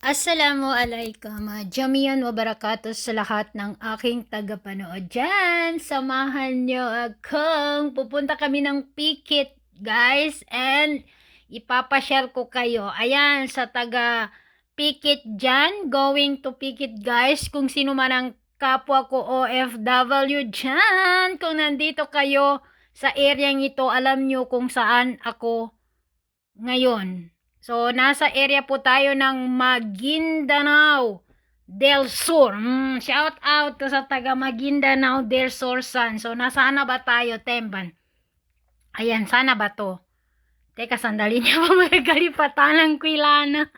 Assalamualaikum, Jamian wabarakatuh sa lahat ng aking tagapanood dyan. Samahan nyo akong pupunta kami ng Pikit, guys. And ipapasyal ko kayo. Ayan, sa taga Pikit dyan. Going to Pikit, guys. Kung sino man ang kapwa ko OFW dyan. Kung nandito kayo sa area ito, alam nyo kung saan ako ngayon. So, nasa area po tayo ng Maguindanao del Sur. Shout out to sa taga Maguindanao del Sur san. So, nasaan na ba tayo, Temban? Ayan, sana ba to? Teka, sandali niya pa magagalipatan ng kwilana.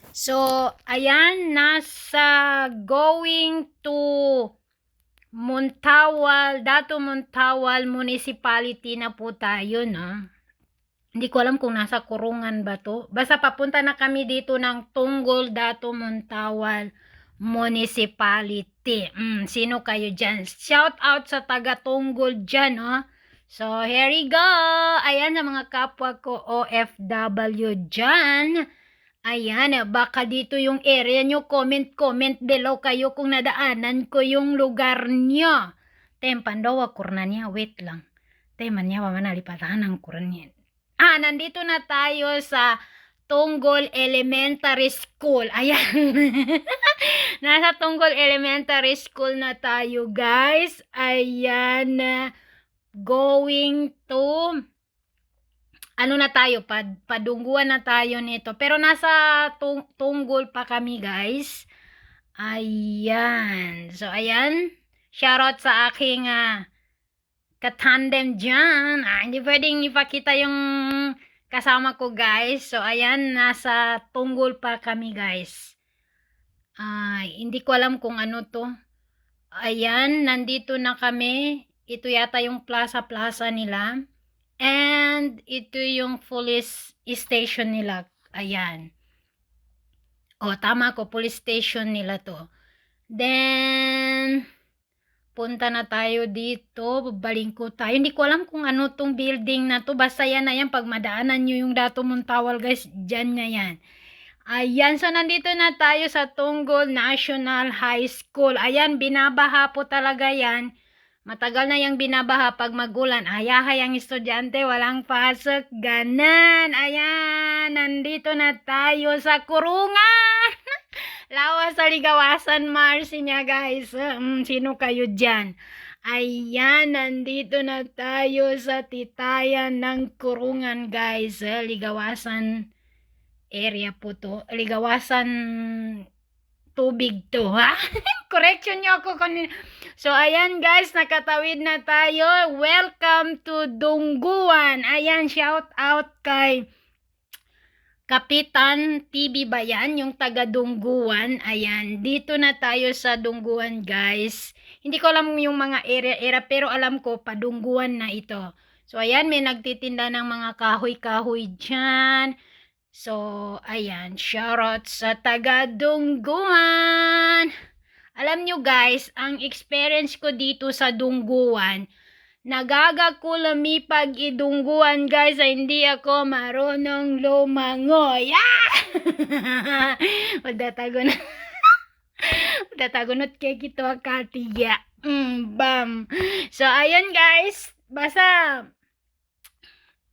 So, ayan, nasa going to Muntawal, Dato Muntawal Municipality na po tayo, no? Hindi ko alam kung nasa kurungan ba to. Basta papunta na kami dito ng Tunggol, Dato Muntawal Municipality. Sino kayo dyan? Shout out sa taga Tunggol dyan, oh. So, here we go. Ayan sa mga kapwa ko OFW dyan. Ayan, baka dito yung area nyo. Comment below kayo kung nadaanan ko yung lugar nyo. Tempan daw kurna niya. Wait lang. Teman niya, wamanalipatahan ang kurna niya. Nandito na tayo sa Tunggol Elementary School. Ayan. Nasa Tunggol Elementary School na tayo, guys. Ayan. Going to ano na tayo, padungguan na tayo nito. Pero nasa Tunggol pa kami, guys. Ayan. So, ayan. Shoutout sa aking katandem dyan. Hindi pwedeng ipakita yung kasama ko, guys. So, ayan, nasa Tunggol pa kami, guys. Hindi ko alam kung ano to. Ayan, nandito na kami. Ito yata yung plaza nila. And ito yung police station nila. Ayan. Tama ko, police station nila to. Then punta na tayo dito, babalingko tayo. Hindi ko alam kung ano tong building na to. Basta yan na yan. Pag madaanan nyo yung Dato Muntawal, guys, dyan na yan. Ayan, so nandito na tayo sa Tunggol National High School. Ayan, binabaha po talaga yan. Matagal na yung binabaha pag magulan. Ayahay ang estudyante, walang pasok. Ganan. Ayan, nandito na tayo sa kurungan. Lawas sa ligawasan, Marcy niya, guys. Sino kayo dyan? Ayan, nandito na tayo sa titayan ng kurungan, guys. Ligawasan area po to. Ligawasan tubig to, ha? Correction nyo ako kanina. So, ayan, guys, nakatawid na tayo. Welcome to Dungguan. Ayan, shout out kay Kapitan TV ba yan? Yung taga Dungguan. Ayan, dito na tayo sa Dungguan, guys. Hindi ko alam yung mga area pero alam ko padungguan na ito. So, ayan, may nagtitinda ng mga kahoy-kahoy dyan. So, ayan, shoutout sa taga Dungguan. Alam nyo, guys, ang experience ko dito sa Dungguan, nagaga ko lumipag idungguan, guys, ay hindi ako marunong lumangoy. Magdatago Magdatagunot kay kito katiya. Bam. So, ayan, guys. Basta,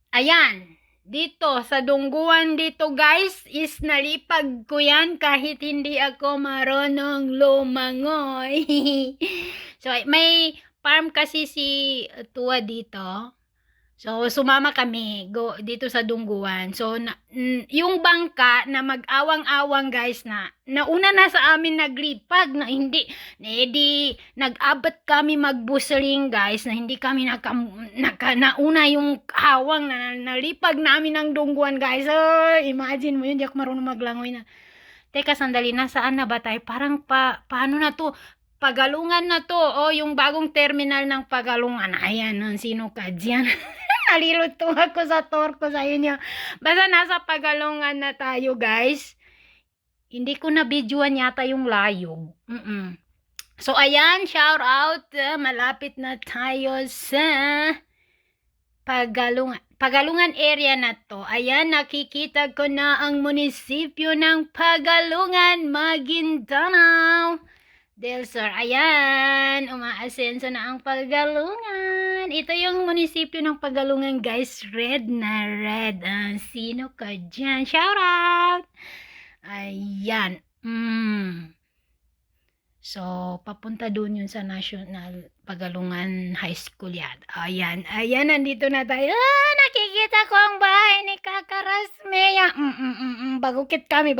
ayan. Dito, sa Dungguan dito, guys, is nalipag ko yan kahit hindi ako marunong lumangoy. So, may farm kasi si Tua dito. So, sumama kami dito sa Dungguan. So, yung bangka na mag-awang-awang, guys, na nauna na sa amin naglipag, na hindi, nag-abot kami magbusling, guys, na hindi kami nauna yung awang na nalipag namin ng Dungguan, guys. Imagine mo yun, di ako marunong maglangoy na. Teka, sandali, nasaan na ba tayo? Parang paano na to? Pagalungan na to. Yung bagong terminal ng Pagalungan. Ayan, sino ka dyan? Naliluto ako sa tour ko sa inyo. Basta nasa Pagalungan na tayo, guys. Hindi ko na videoan yata yung layog. So, ayan, shout out. Malapit na tayo sa Pagalungan. Pagalungan area na to. Ayan, nakikita ko na ang munisipyo ng Pagalungan, Maguindanao del Sur. Ayan, umaasenso na ang Pagalungan. Ito yung munisipyo ng Pagalungan, guys. Red na red. Sino ka dyan? Shout out! Ayan. So, papunta doon yun sa National Pagalungan High School yan. Ayan, nandito na tayo. Nakikita ko ang bahay ni Kaka Rasmea. Bagukit kami.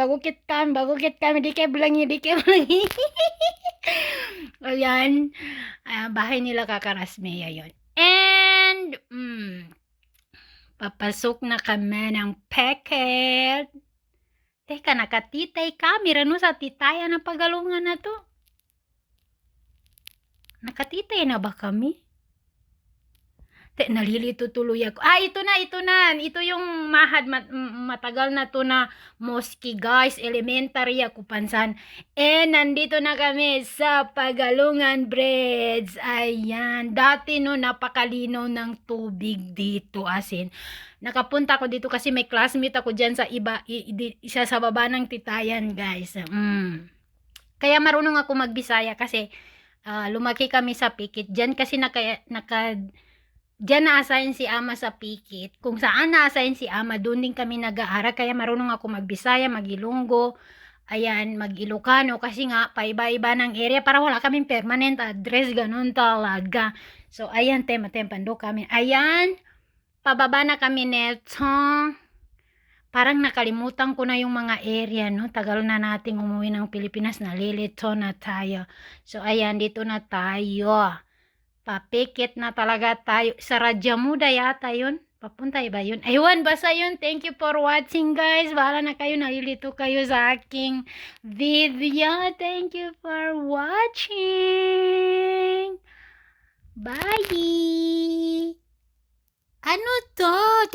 Di kayo bulangi. Ayan, bahay nila Kaka Rasmea yun. And, papasok na kami ng Peket. Teka, nakatitay kami. Rano sa titaya ng Pagalungan na to? Nakatitay na ba kami? Nalilito tuloy ako. Ito na. Ito yung matagal na to na mosque, guys. Elementary ako pansan. Nandito na kami sa Pagalungan Bridge. Ayan. Dati no, napakalinaw ng tubig dito. Asin. Nakapunta ako dito kasi may classmate ako dyan sa isa sa baba ng titayan, guys. Kaya marunong ako magbisaya kasi lumaki kami sa Pikit. Diyan kasi diyan na-assign si Ama sa Pikit. Kung saan na-assign si Ama, doon din kami nag-aaral. Kaya marunong ako magbisaya, mag-Ilonggo, ayan, mag-Ilocano. Kasi nga, paiba-iba ng area para wala kaming permanent address. Ganun talaga. So, ayan, tempando kami. Ayan, pababa na kami neto. Parang nakalimutan ko na yung mga area, no? Tagal na nating umuwi ng Pilipinas, nalilito na tayo. So, ayan, dito na tayo. Papikit na talaga tayo. Sa Rajamuda yata yun. Papunta ba yun? Ayun, basta yun. Thank you for watching, guys. Bahala na kayo, nalilito kayo sa aking video. Thank you for watching. Bye!